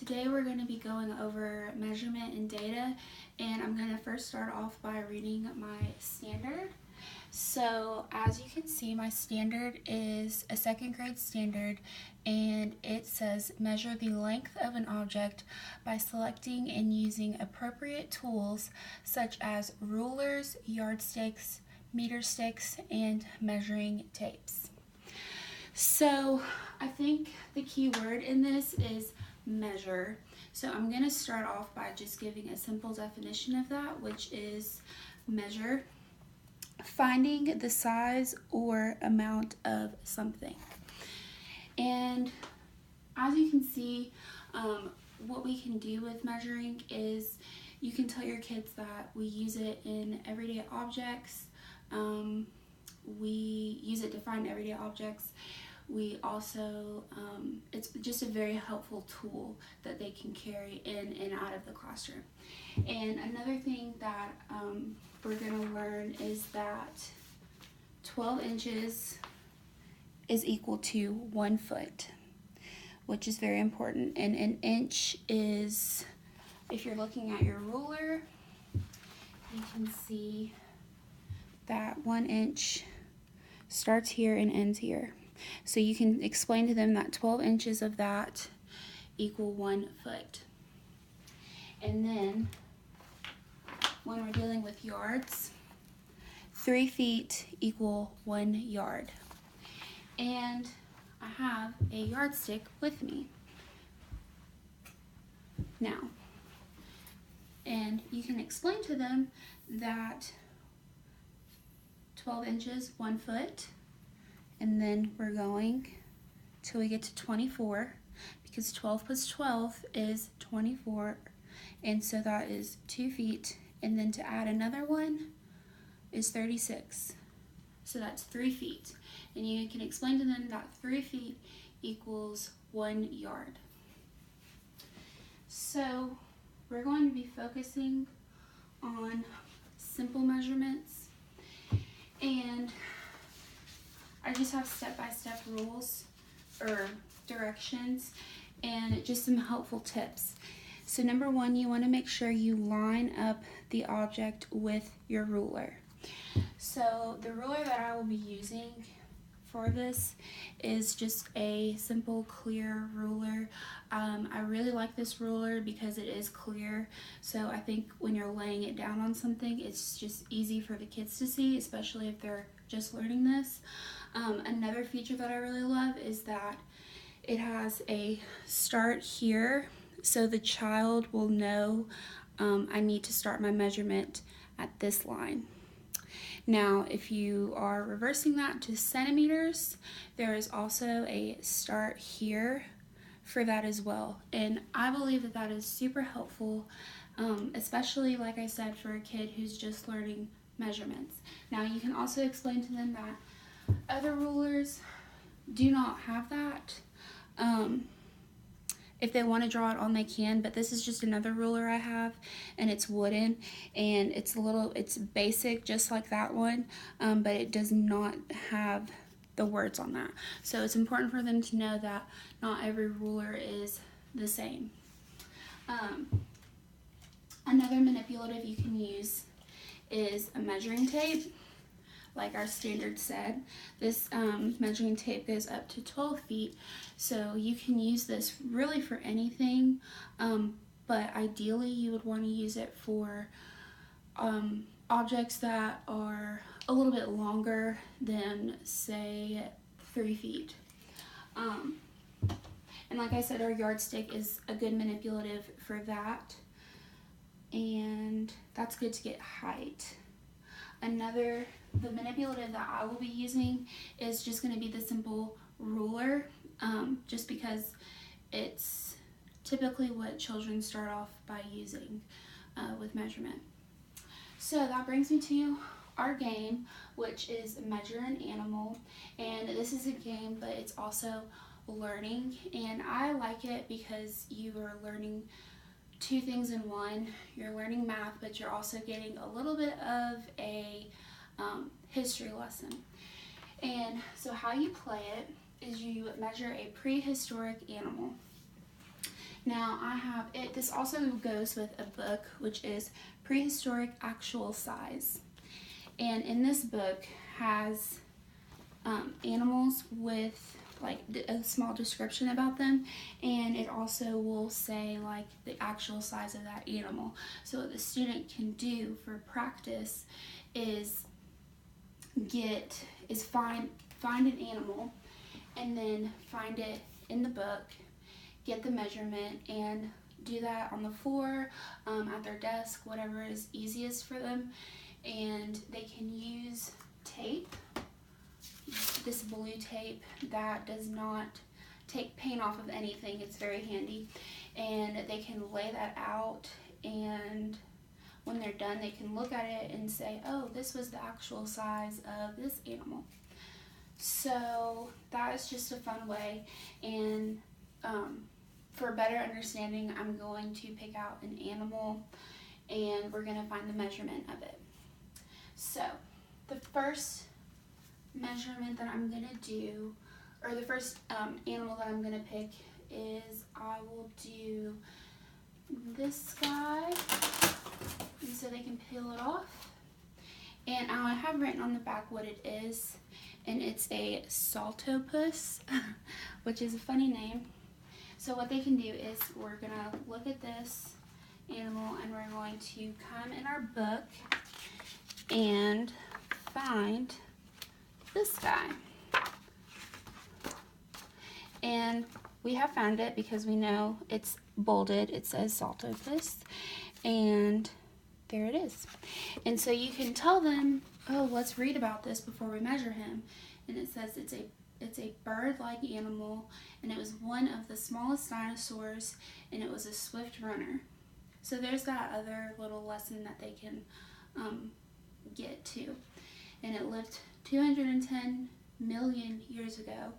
Today we're going to be going over measurement and data, and I'm going to first start off by reading my standard. So as you can see, my standard is a second grade standard, and it says measure the length of an object by selecting and using appropriate tools such as rulers, yardsticks, meter sticks, and measuring tapes. So I think the key word in this is measure. So I'm going to start off by just giving a simple definition of that, which is measure, finding the size or amount of something. And as you can see, what we can do with measuring is you can tell your kids that we use it in everyday objects. We use it to find everyday objects. We also, it's just a very helpful tool that they can carry in and out of the classroom. And another thing that we're going to learn is that 12 inches is equal to 1 foot, which is very important. And an inch is, if you're looking at your ruler, you can see that 1 inch starts here and ends here. So you can explain to them that 12 inches of that equal 1 foot. And then when we're dealing with yards, 3 feet equal 1 yard. And I have a yardstick with me now. And you can explain to them that 12 inches, 1 foot, and then we're going till we get to 24, because 12 plus 12 is 24, and so that is 2 feet, and then to add another one is 36, so that's 3 feet. And you can explain to them that 3 feet equals 1 yard. So we're going to be focusing on simple measurements, and I just have step-by-step rules or directions and just some helpful tips. So number one, you want to make sure you line up the object with your ruler. So the ruler that I will be using for this is just a simple clear ruler. I really like this ruler because it is clear, so I think when you're laying it down on something, it's just easy for the kids to see, especially if they're just learning this. Another feature that I really love is that it has a start here, so the child will know I need to start my measurement at this line. Now, if you are reversing that to centimeters, there is also a start here for that as well. And I believe that that is super helpful, especially, like I said, for a kid who's just learning measurements. Now, you can also explain to them that other rulers do not have that. If they want to draw it on, they can, but this is just another ruler I have, and it's wooden, and it's basic just like that one, but it does not have the words on that. So it's important for them to know that not every ruler is the same. Another manipulative you can use is a measuring tape. Like our standard said, this measuring tape goes up to 12 feet, so you can use this really for anything, but ideally you would want to use it for objects that are a little bit longer than, say, 3 feet. And like I said, our yardstick is a good manipulative for that, and that's good to get height. The manipulative that I will be using is just going to be the simple ruler, just because it's typically what children start off by using with measurement. So that brings me to our game, which is Measure an Animal. And this is a game, but it's also learning, and I like it because you are learning two things in one. You're learning math, but you're also getting a little bit of a history lesson. And so how you play it is you measure a prehistoric animal. Now I have it, this also goes with a book, which is Prehistoric Actual Size. And in this book has animals with like a small description about them, and it also will say like the actual size of that animal. So what the student can do for practice is find an animal and then find it in the book, get the measurement, and do that on the floor, at their desk, whatever is easiest for them. And they can use tape, this blue tape that does not take paint off of anything. It's very handy, and they can lay that out, and when they're done they can look at it and say, oh, this was the actual size of this animal. So that is just a fun way, and for better understanding, I'm going to pick out an animal and we're going to find the measurement of it. So the first measurement that I'm going to do, or the first animal that I'm going to pick is, I will do this guy, and so they can peel it off. And I have written on the back what it is, and it's a saltopus, which is a funny name. So what they can do is, we're going to look at this animal and we're going to come in our book and find this guy. And we have found it because we know it's bolded. It says saltopus, and there it is. And so you can tell them, oh, let's read about this before we measure him. And it says it's a bird-like animal, and it was one of the smallest dinosaurs, and it was a swift runner. So there's that other little lesson that they can get to. And it lived 210 million years ago.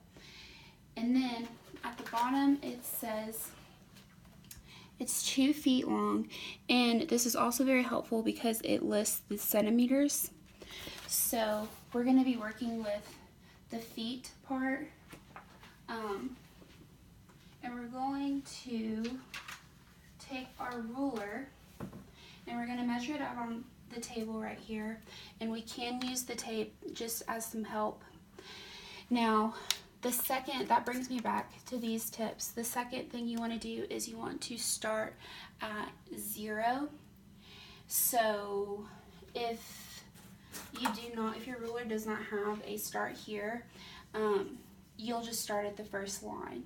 And then at the bottom it says it's 2 feet long, and this is also very helpful because it lists the centimeters. So we're going to be working with the feet part, and we're going to take our ruler and we're going to measure it out on the table right here, and we can use the tape just as some help. Now that brings me back to these tips. The second thing you want to do is you want to start at 0. So if your ruler does not have a start here, you'll just start at the first line,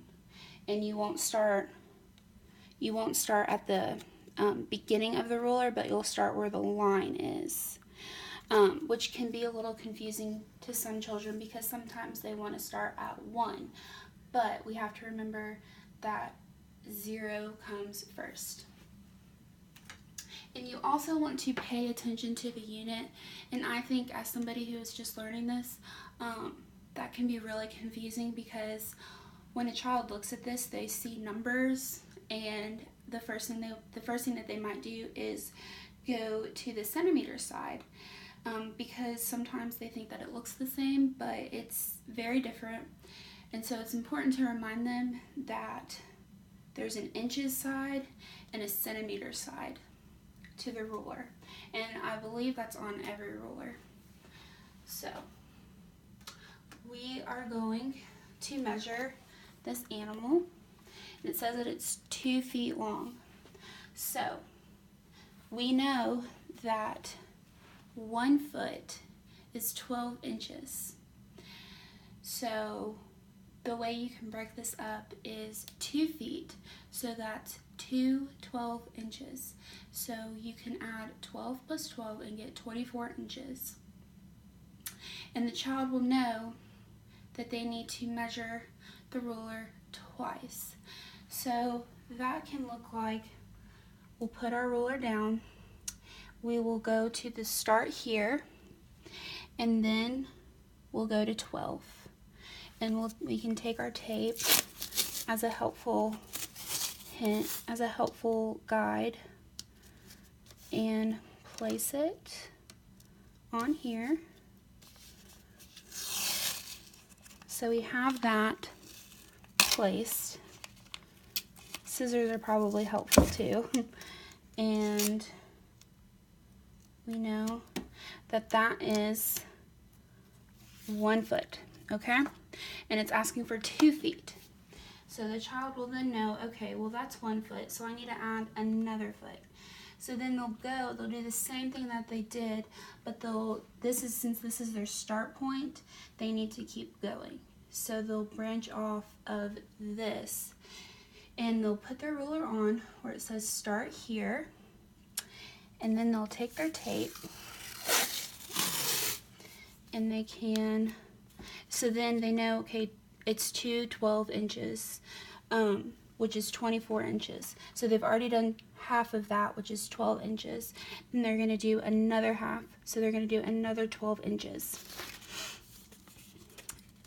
and you won't start at the beginning of the ruler, but you'll start where the line is, which can be a little confusing to some children because sometimes they want to start at 1, but we have to remember that 0 comes first. And you also want to pay attention to the unit, and I think as somebody who is just learning this, that can be really confusing because when a child looks at this, they see numbers, and the first thing that they might do is go to the centimeter side, because sometimes they think that it looks the same, but it's very different. And so it's important to remind them that there's an inches side and a centimeter side to the ruler, and I believe that's on every ruler. So we are going to measure this animal, and it says that it's 2 feet long. So we know that 1 foot is 12 inches. So the way you can break this up is 2 feet, so that's 12 inches. So you can add 12 plus 12 and get 24 inches. And the child will know that they need to measure the ruler twice. So that can look like, we'll put our ruler down, we will go to the start here, and then we'll go to 12. And we can take our tape as a helpful hint, as a helpful guide, and place it on here. So we have that placed. scissors are probably helpful too. And we know that that is 1 foot, okay? And it's asking for 2 feet. So the child will then know, okay, well that's 1 foot, so I need to add another foot. So then they'll do the same thing that they did, but since this is their start point, they need to keep going. So they'll branch off of this, and they'll put their ruler on where it says start here, and then they'll take their tape, and they can, so then they know, okay, it's 12 inches, which is 24 inches. So they've already done half of that, which is 12 inches. Then they're going to do another half, so they're going to do another 12 inches.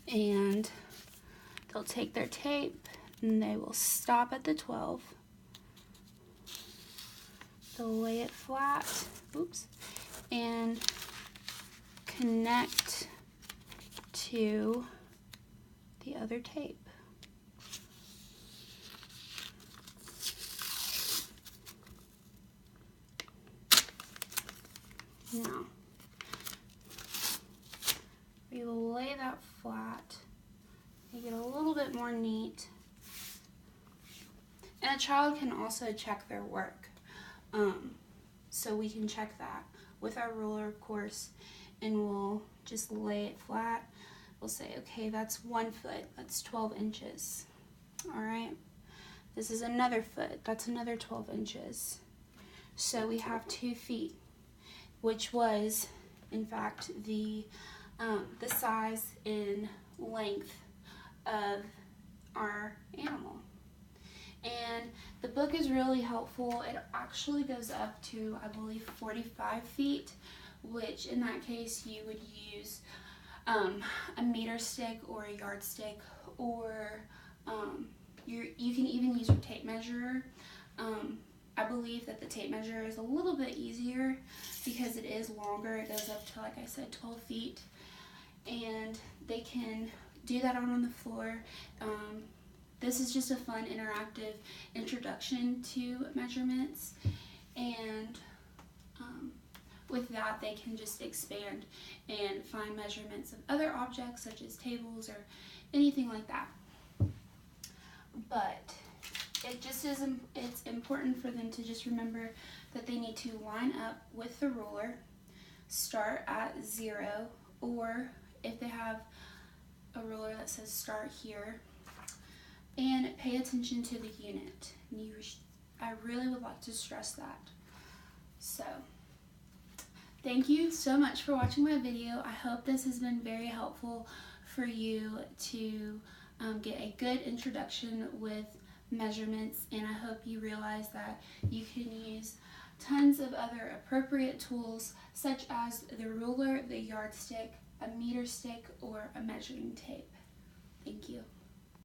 And they'll take their tape, and they will stop at the 12. They'll lay it flat, oops, and connect to the other tape. Now, we will lay that flat, make it a little bit more neat. And a child can also check their work. So we can check that with our ruler, of course, and we'll just lay it flat. We'll say, okay, that's 1 foot, that's 12 inches. All right, this is another foot, that's another 12 inches. So we have 2 feet, which was, in fact, the size and length of our animal. And the book is really helpful. It actually goes up to, I believe, 45 feet, which in that case you would use a meter stick or a yardstick, or you can even use your tape measure. I believe that the tape measure is a little bit easier because it is longer. It goes up to, like I said, 12 feet. And they can do that out on the floor. This is just a fun, interactive introduction to measurements. And with that, they can just expand and find measurements of other objects such as tables or anything like that. But it just is, it's important for them to just remember that they need to line up with the ruler, start at 0, or if they have a ruler that says start here, and pay attention to the unit. I really would like to stress that. So, thank you so much for watching my video. I hope this has been very helpful for you to get a good introduction with measurements, and I hope you realize that you can use tons of other appropriate tools such as the ruler, the yardstick, a meter stick, or a measuring tape. Thank you.